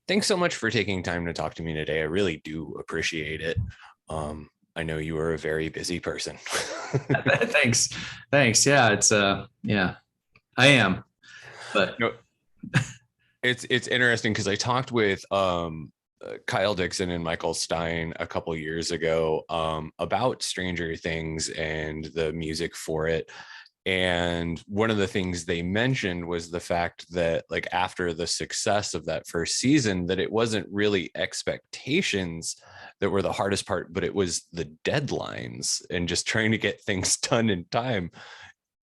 Thanks so much for taking time to talk to me today. I really do appreciate it. I know you are a very busy person. Thanks. Thanks. Yeah, yeah, I am. But No, it's interesting because I talked with Kyle Dixon and Michael Stein a couple years ago about Stranger Things and the music for it. And one of the things they mentioned was the fact that, like, after the success of that first season, that it wasn't really expectations that were the hardest part, but it was the deadlines and just trying to get things done in time.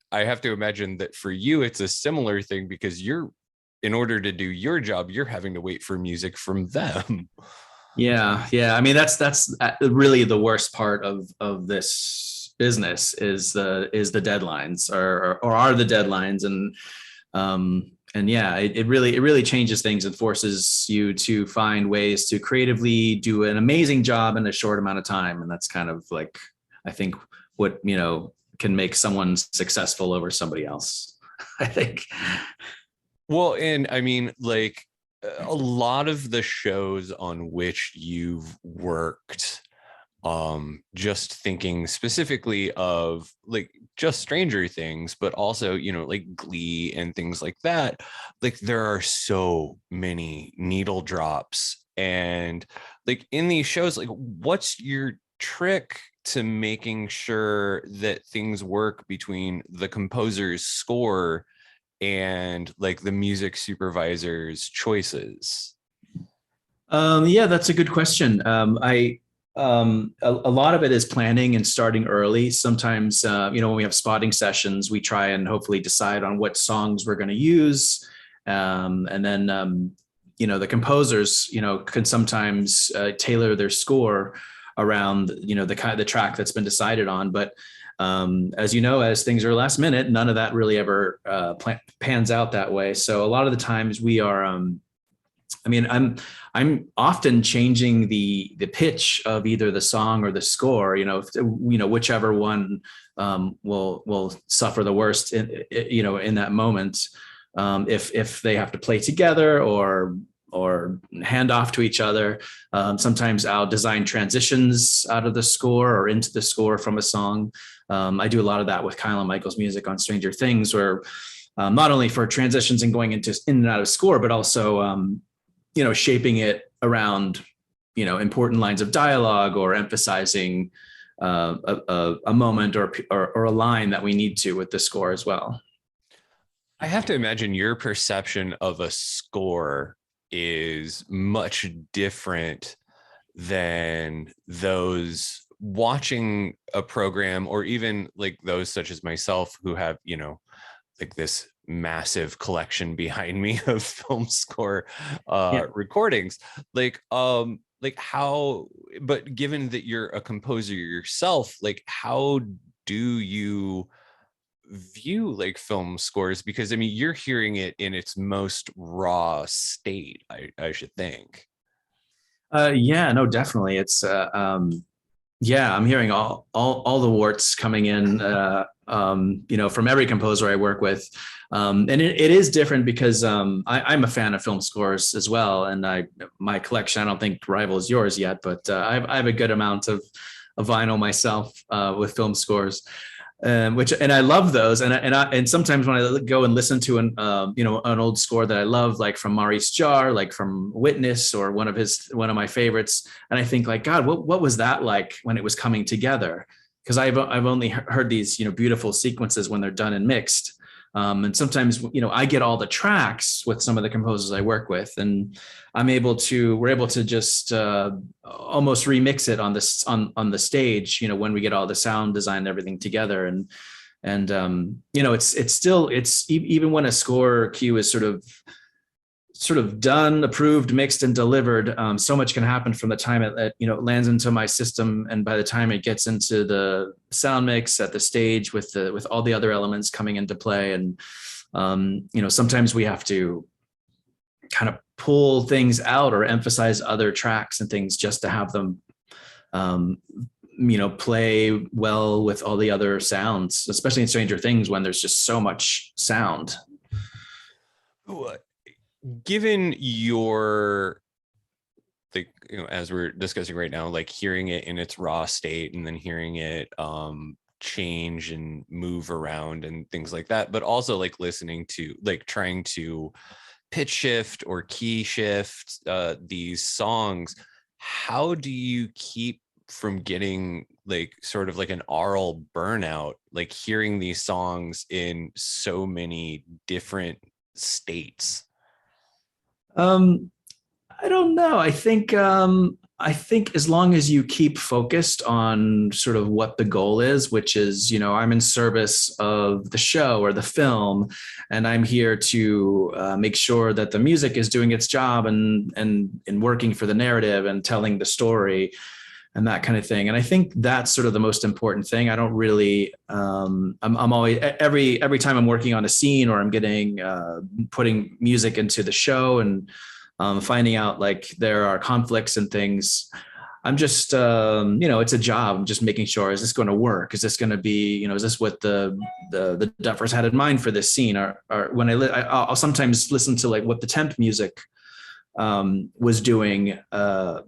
I have to imagine that for you, it's a similar thing because in order to do your job, you're having to wait for music from them. yeah. I mean, that's really the worst part of this business is the deadlines or are the deadlines and yeah, it really changes things and forces you to find ways to creatively do an amazing job in a short amount of time, and that's kind of like I think what can make someone successful over somebody else. I think. Well, and I mean, like, a lot of the shows on which you've worked, just thinking specifically of like just Stranger Things, but also, like Glee and things like that, like there are so many needle drops. And like in these shows, like what's your trick to making sure that things work between the composer's score and like the music supervisor's choices? Yeah, that's a good question. A lot of it is planning and starting early. Sometimes, when we have spotting sessions, we try and hopefully decide on what songs we're going to use, and then the composers, can sometimes tailor their score around the track that's been decided on. But as you know, as things are last minute, none of that really ever pans out that way. So a lot of the times we are. I mean, I'm often changing the pitch of either the song or the score. Whichever one will suffer the worst in that moment. If they have to play together or hand off to each other. Sometimes I'll design transitions out of the score or into the score from a song. I do a lot of that with Kyle and Michael's music on Stranger Things, where not only for transitions and going in and out of score, but also shaping it around important lines of dialogue or emphasizing a moment or a line that we need to with the score as well. I have to imagine your perception of a score is much different than those watching a program, or even like those such as myself who have, like this massive collection behind me of film score Yeah. recordings. Like how, but given that you're a composer yourself, like how do you view like film scores? Because I mean, you're hearing it in its most raw state, I should think. Yeah, no, definitely. Yeah, I'm hearing all the warts coming in, from every composer I work with, and it is different because I'm a fan of film scores as well, and my collection I don't think rivals yours yet, but I have a good amount of vinyl myself with film scores. And I love those, and sometimes when I go and listen to an old score that I love, like from Maurice Jarre, like from Witness, or one of my favorites, and I think like, God, what was that like when it was coming together? Because I've only heard these beautiful sequences when they're done and mixed, and sometimes I get all the tracks with some of the composers I work with, and we're able to just almost remix it on the stage, when we get all the sound design and everything together. And it's still even when a score cue is sort of done, approved, mixed, and delivered, so much can happen from the time it lands into my system, and by the time it gets into the sound mix at the stage with all the other elements coming into play. And sometimes we have to kind of pull things out or emphasize other tracks and things just to have them play well with all the other sounds, especially in Stranger Things when there's just so much sound. Given your like, as we're discussing right now, like hearing it in its raw state and then hearing it change and move around and things like that, but also like listening to, like, trying to pitch shift or key shift these songs. How do you keep from getting like sort of like an aural burnout, like hearing these songs in so many different states? Um, I don't know. I think as long as you keep focused on sort of what the goal is, which is, I'm in service of the show or the film, and I'm here to make sure that the music is doing its job and working for the narrative and telling the story and that kind of thing. And I think that's sort of the most important thing. I don't really, I'm always, every time I'm working on a scene or I'm getting, putting music into the show and finding out like there are conflicts and things, I'm just, it's a job. I'm just making sure, is this going to work? Is this going to be, is this what the Duffers had in mind for this scene? Or when I'll sometimes listen to like what the temp music was doing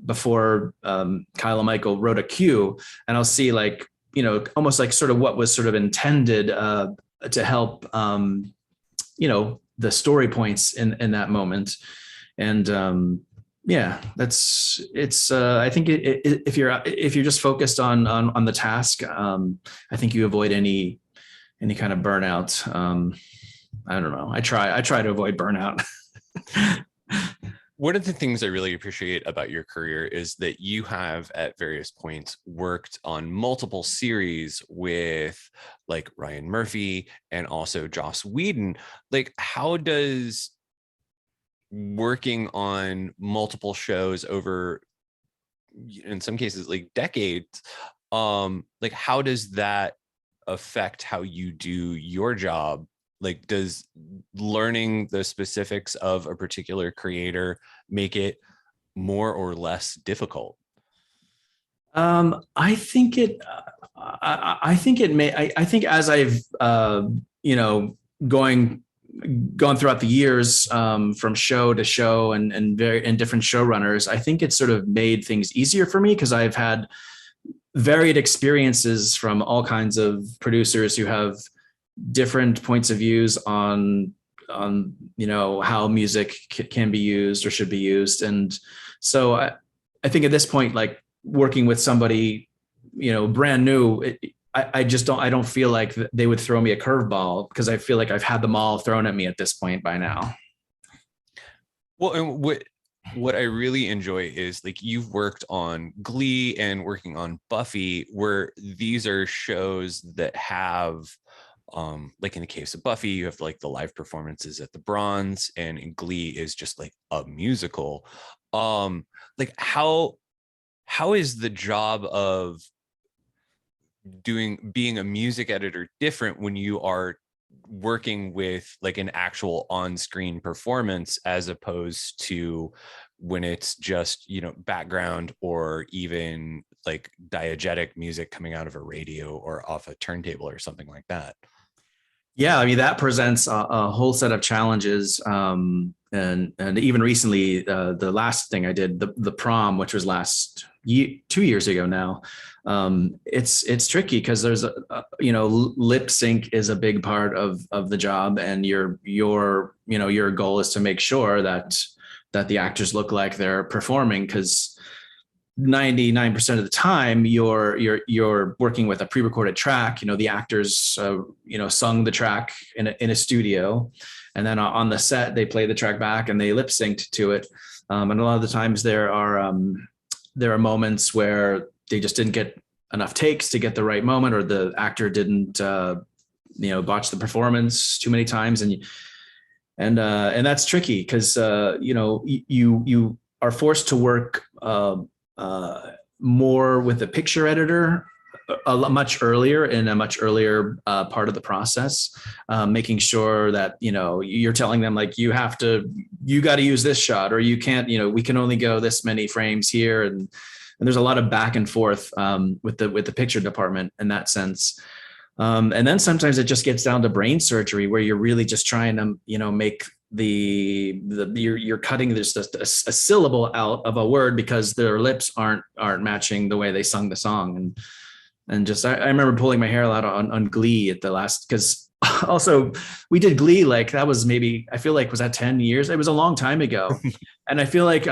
before Kyle and Michael wrote a cue, and I'll see like, almost like sort of what was sort of intended to help, the story points in that moment. And I think if you're just focused on the task, I think you avoid any kind of burnout. I don't know. I try to avoid burnout. One of the things I really appreciate about your career is that you have at various points worked on multiple series with like Ryan Murphy and also Joss Whedon. Like, how does working on multiple shows over, in some cases, like decades, like how does that affect how you do your job? Like, does learning the specifics of a particular creator make it more or less difficult? I think it. I think it may. I think as I've gone throughout the years from show to show and different showrunners, I think it's sort of made things easier for me because I've had varied experiences from all kinds of producers who have different points of views on how music can be used or should be used. And so I think at this point, like working with somebody brand new, I don't feel like they would throw me a curveball because I feel like I've had them all thrown at me at this point by now. Well, and what I really enjoy is like you've worked on Glee and working on Buffy, where these are shows that have like in the case of Buffy, you have like the live performances at the Bronze, and in Glee is just like a musical. Like how is the job of being a music editor different when you are working with like an actual on-screen performance as opposed to when it's just background or even like diegetic music coming out of a radio or off a turntable or something like that? Yeah, I mean, that presents a whole set of challenges. And even recently, the last thing I did, the prom, which was 2 years ago now, it's tricky because there's lip sync is a big part of the job, and your goal is to make sure that the actors look like they're performing, because 99% of the time you're working with a pre-recorded track. The actors sung the track in a studio, and then on the set they play the track back and they lip synced to it. And a lot of the times there are moments where they just didn't get enough takes to get the right moment, or the actor didn't botch the performance too many times, and that's tricky because you are forced to work more with a picture editor much earlier in a much earlier part of the process, making sure that you're telling them like you got to use this shot, or you can't, we can only go this many frames here, and there's a lot of back and forth with the picture department in that sense. And then sometimes it just gets down to brain surgery where you're really just trying to make you're cutting just a syllable out of a word because their lips aren't matching the way they sung the song. And just I remember pulling my hair out on Glee at the last, because also we did Glee, like that was maybe, I feel like, was that 10 years? It was a long time ago. And I feel like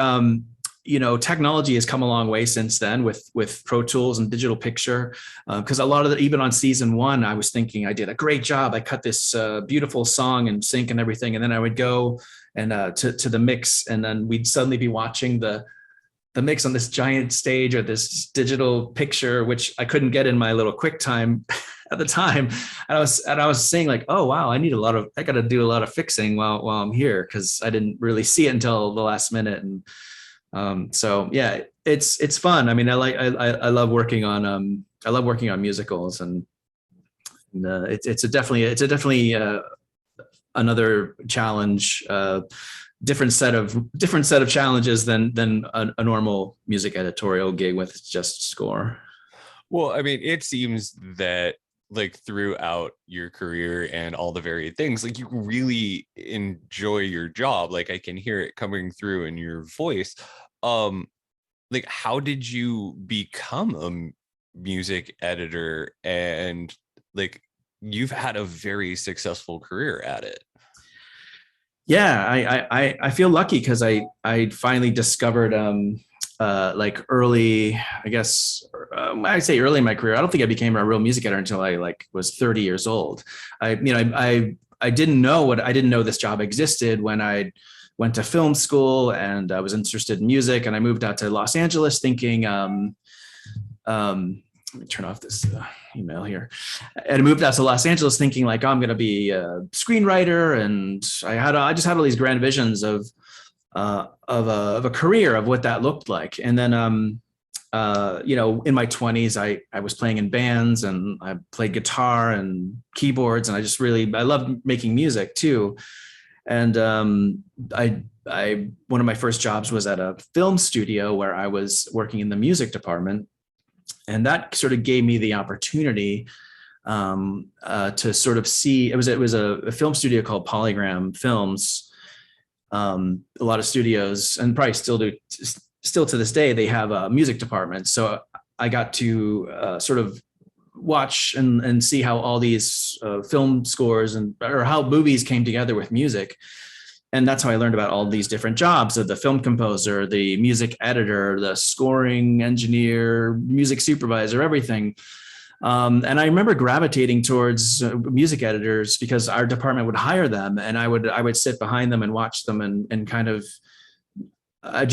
technology has come a long way since then with Pro Tools and digital picture. Because a lot of even on season 1, I was thinking I did a great job. I cut this beautiful song and sync and everything, and then I would go and to the mix, and then we'd suddenly be watching the mix on this giant stage or this digital picture, which I couldn't get in my little QuickTime at the time. And I was saying like, oh wow, I got to do a lot of fixing while I'm here, because I didn't really see it until the last minute. And so yeah, it's fun. I mean, I love working on musicals, and it's definitely another challenge. Different set of challenges than a normal music editorial gig with just score. Well, I mean, it seems that like throughout your career and all the varied things, like you really enjoy your job. Like I can hear it coming through in your voice. Like how did you become a music editor? And like you've had a very successful career at it. Yeah, I feel lucky because I finally discovered like early, I guess I'd say early in my career. I don't think I became a real music editor until I like was 30 years old. I didn't know this job existed when I went to film school, and I was interested in music, and I moved out to Los Angeles thinking let me turn off this email here. And I moved out to Los Angeles thinking like, oh, I'm going to be a screenwriter. And I just had all these grand visions of a career, of what that looked like. And then, in my 20s, I was playing in bands, and I played guitar and keyboards, and I loved making music too. And one of my first jobs was at a film studio where I was working in the music department. And that sort of gave me the opportunity to sort of see. It was a film studio called Polygram Films. A lot of studios, and probably still to this day, they have a music department. So I got to sort of watch and see how all these film scores or how movies came together with music. And that's how I learned about all these different jobs of the film composer, the music editor, the scoring engineer, music supervisor, everything. And I remember gravitating towards music editors because our department would hire them, and I would sit behind them and watch them and kind of, I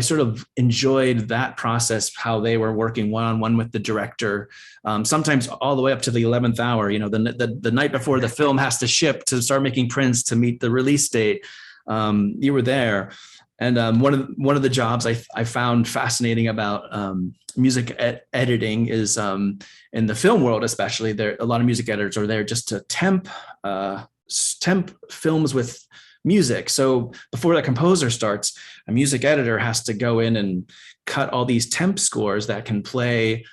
sort of enjoyed that process, how they were working one-on-one with the director, sometimes all the way up to the 11th hour, the night before the film has to ship to start making prints to meet the release date. You were there. And one of the jobs I found fascinating about music editing is in the film world, especially, there a lot of music editors are there just to temp films with music. So before the composer starts, a music editor has to go in and cut all these temp scores that can play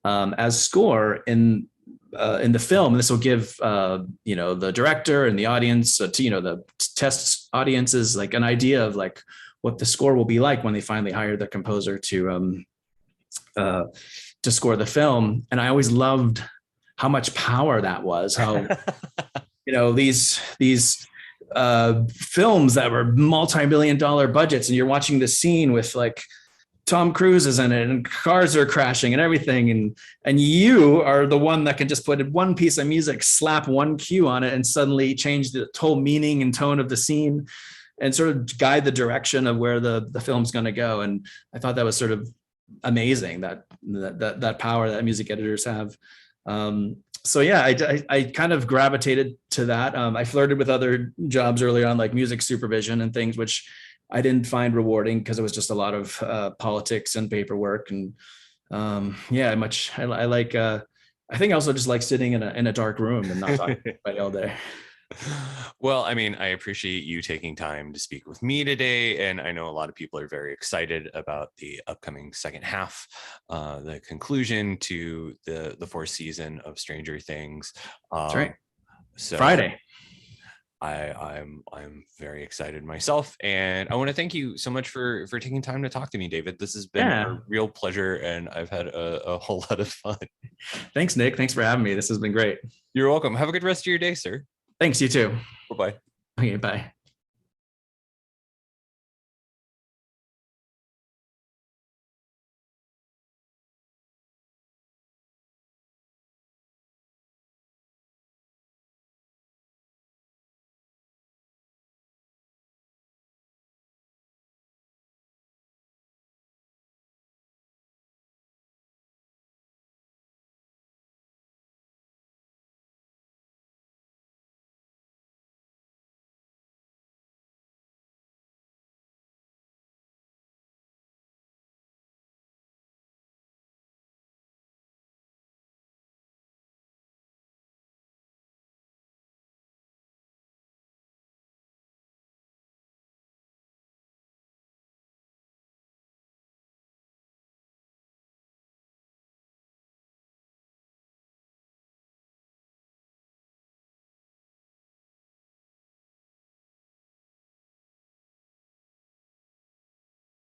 as score in the film. And this will give the director and the audience, the test audiences, like an idea of like what the score will be like when they finally hire the composer to score the film. And I always loved how much power that was. How these films that were multi-million-dollar budgets, and you're watching this scene with like Tom Cruise is in it and cars are crashing and everything, and you are the one that can just put one piece of music, slap one cue on it, and suddenly change the whole meaning and tone of the scene and sort of guide the direction of where the film's going to go. And I thought that was sort of amazing, that power that music editors have. So yeah, I kind of gravitated to that. I flirted with other jobs early on, like music supervision and things, which I didn't find rewarding because it was just a lot of politics and paperwork. And I like. I think I also just like sitting in a dark room and not talking to anybody all day. Well, I mean, I appreciate you taking time to speak with me today. And I know a lot of people are very excited about the upcoming second half, the conclusion to the fourth season of Stranger Things. That's right. So Friday. I'm very excited myself, and I want to thank you so much for taking time to talk to me, David. This has been a real pleasure, and I've had a whole lot of fun. Thanks, Nick. Thanks for having me. This has been great. You're welcome. Have a good rest of your day, sir. Thanks, you too. Bye-bye. Okay, bye.